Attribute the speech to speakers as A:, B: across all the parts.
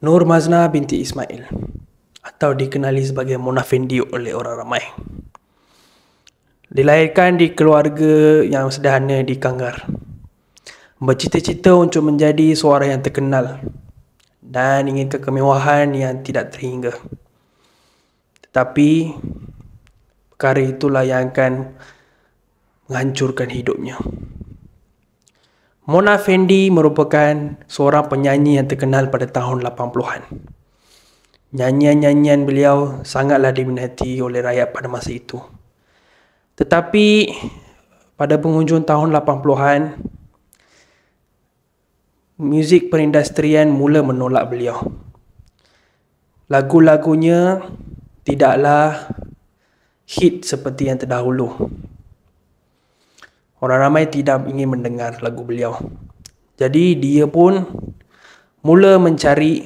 A: Nur Mazna binti Ismail, atau dikenali sebagai Mona Fendi oleh orang ramai. Dilahirkan di keluarga yang sederhana di Kanggar. Bercita-cita untuk menjadi seorang yang terkenal dan inginkan kemewahan yang tidak terhingga. Tetapi perkara itulah yang akan menghancurkan hidupnya. Mona Fendi merupakan seorang penyanyi yang terkenal pada tahun 80-an. Nyanyian-nyanyian beliau sangatlah diminati oleh rakyat pada masa itu. Tetapi pada penghujung tahun 80-an, muzik perindustrian mula menolak beliau. Lagu-lagunya tidaklah hit seperti yang terdahulu. Orang ramai tidak ingin mendengar lagu beliau. Jadi dia pun mula mencari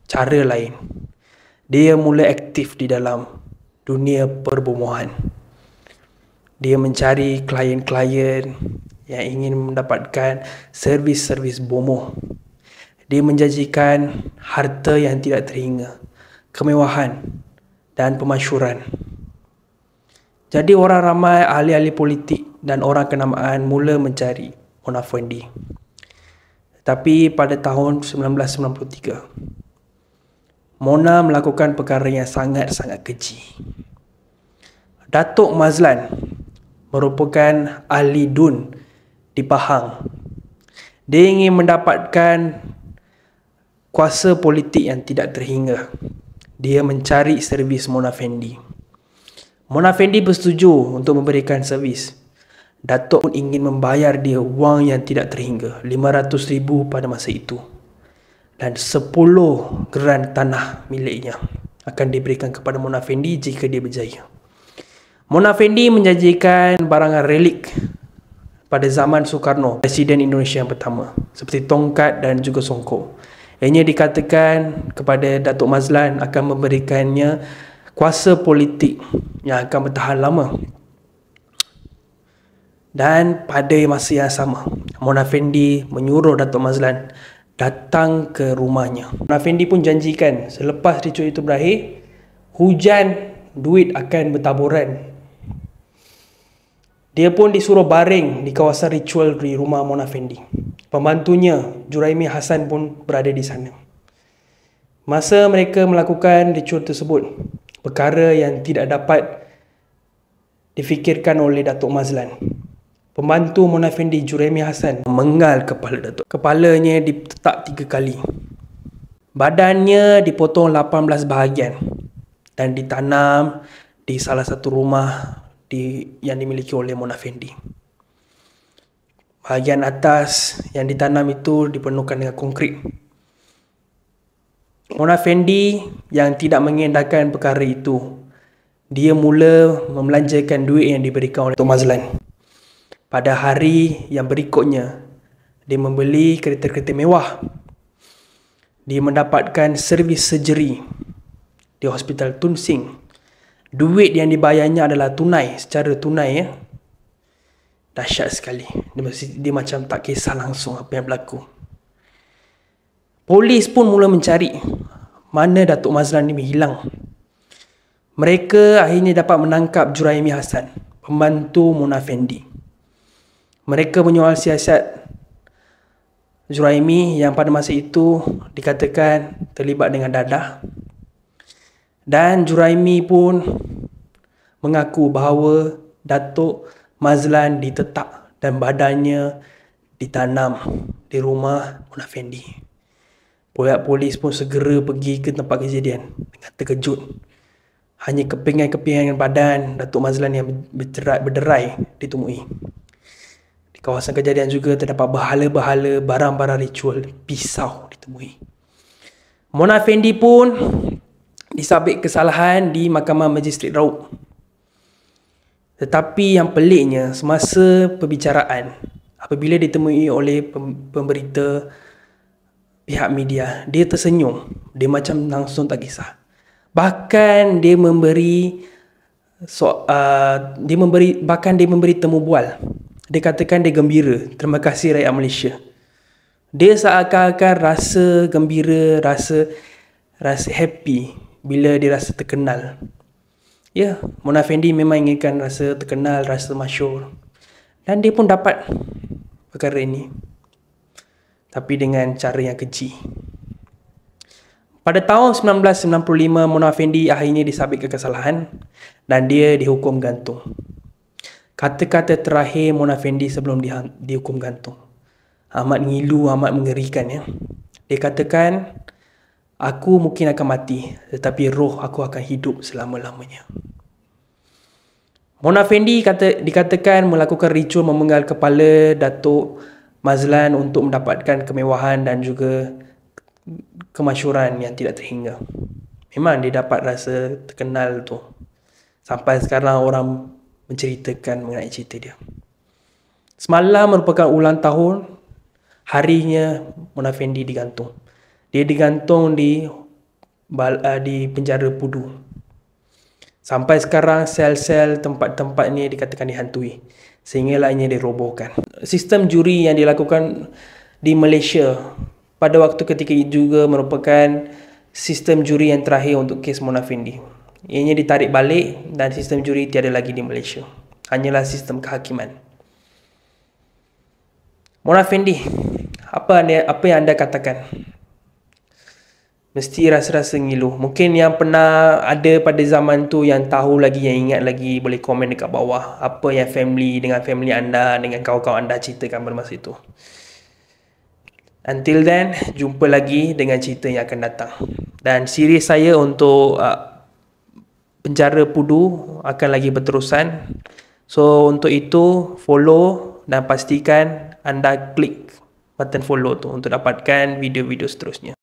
A: cara lain. Dia mula aktif di dalam dunia perbomohan. Dia mencari klien-klien yang ingin mendapatkan servis-servis bomoh. Dia menjanjikan harta yang tidak terhingga, kemewahan dan pemasyhuran. Jadi orang ramai, ahli-ahli politik dan orang kenamaan mula mencari Mona Fendi. Tapi pada tahun 1993, Mona melakukan perkara yang sangat-sangat keji. Datuk Mazlan merupakan ahli dun di Pahang. Dia ingin mendapatkan kuasa politik yang tidak terhingga. Dia mencari servis Mona Fendi. Mona Fendi bersetuju untuk memberikan servis. Datuk pun ingin membayar dia wang yang tidak terhingga, RM500,000 pada masa itu. Dan 10 geran tanah miliknya akan diberikan kepada Mona Fendi jika dia berjaya. Mona Fendi menjanjikan barangan relik pada zaman Soekarno, Presiden Indonesia yang pertama, seperti tongkat dan juga songkok. Ianya dikatakan kepada Datuk Mazlan akan memberikannya kuasa politik yang akan bertahan lama. Dan pada masa yang sama, Mona Fendi menyuruh Datuk Mazlan datang ke rumahnya. Mona Fendi pun janjikan selepas ritual itu berakhir, hujan duit akan bertaburan. Dia pun disuruh baring di kawasan ritual di rumah Mona Fendi. Pembantunya, Juraimi Hassan pun berada di sana. Masa mereka melakukan ritual tersebut, perkara yang tidak dapat difikirkan oleh Datuk Mazlan. Pembantu Mona Fendi, Juraimi Hassan, mengal kepala Datuk. Kepalanya ditetak 3 kali. Badannya dipotong 18 bahagian dan ditanam di salah satu rumah yang dimiliki oleh Mona Fendi. Bahagian atas yang ditanam itu dipenuhkan dengan konkrit. Mona Fendi yang tidak mengendahkan perkara itu, dia mula membelanjakan duit yang diberikan oleh Datuk Mazlan. Pada hari yang berikutnya, dia membeli kereta-kereta mewah. Dia mendapatkan servis surgery di Hospital Tun Sing. Duit yang dibayarnya adalah tunai, secara tunai ya. Dahsyat sekali. Dia macam tak kisah langsung apa yang berlaku. Polis pun mula mencari mana Datuk Mazlan ni hilang. Mereka akhirnya dapat menangkap Juraimi Hassan, pembantu Mona Fendi. Mereka menyoal siasat Juraimi yang pada masa itu dikatakan terlibat dengan dadah. Dan Juraimi pun mengaku bahawa Datuk Mazlan ditetak dan badannya ditanam di rumah Mona Fendi. Pihak polis pun segera pergi ke tempat kejadian dengan terkejut. Hanya kepingan-kepingan badan Datuk Mazlan yang berderai ditemui. Di kawasan kejadian juga terdapat bahala-bahala, barang-barang ritual, pisau ditemui. Mona Fendi pun disabit kesalahan di Mahkamah Majistret Raub. Tetapi yang peliknya, semasa perbicaraan, apabila ditemui oleh pemberita pihak media, dia tersenyum. Dia macam langsung tak kisah. Bahkan dia memberi temu bual. Dia katakan dia gembira. Terima kasih rakyat Malaysia. Dia seakan-akan rasa gembira, rasa rasa happy bila dia rasa terkenal. Ya, Mona Fendi memang inginkan rasa terkenal, rasa masyhur. Dan dia pun dapat perkara ini. Tapi dengan cara yang keji. Pada tahun 1995, Mona Fendi akhirnya disabitkan kesalahan dan dia dihukum gantung. Kata-kata terakhir Mona Fendi sebelum dihukum gantung amat ngilu, amat mengerikan ya. Dia katakan, aku mungkin akan mati, tetapi roh aku akan hidup selama-lamanya. Mona Fendi dikatakan melakukan ritual memenggal kepala Datuk Mazlan untuk mendapatkan kemewahan dan juga kemasyhuran yang tidak terhingga. Memang dia dapat rasa terkenal tu. Sampai sekarang orang menceritakan mengenai cerita dia. Semalam merupakan ulang tahun harinya Mona Fendi digantung. Dia digantung di penjara Pudu. Sampai sekarang sel-sel tempat-tempat ni dikatakan dihantui. Sehinggalah ianya dirobohkan. Sistem juri yang dilakukan di Malaysia pada waktu ketika itu juga merupakan sistem juri yang terakhir untuk kes Mona Fendi. Ianya ditarik balik dan sistem juri tiada lagi di Malaysia. Hanyalah sistem kehakiman. Mona Fendi, apa yang anda katakan? Mesti rasa-rasa ngilu. Mungkin yang pernah ada pada zaman tu, yang tahu lagi, yang ingat lagi, boleh komen dekat bawah. Apa yang dengan family anda, dengan kawan-kawan anda ceritakan pada masa itu. Until then, jumpa lagi dengan cerita yang akan datang. Dan siri saya untuk penjara Pudu akan lagi berterusan. So untuk itu, follow dan pastikan anda klik button follow tu untuk dapatkan video-video seterusnya.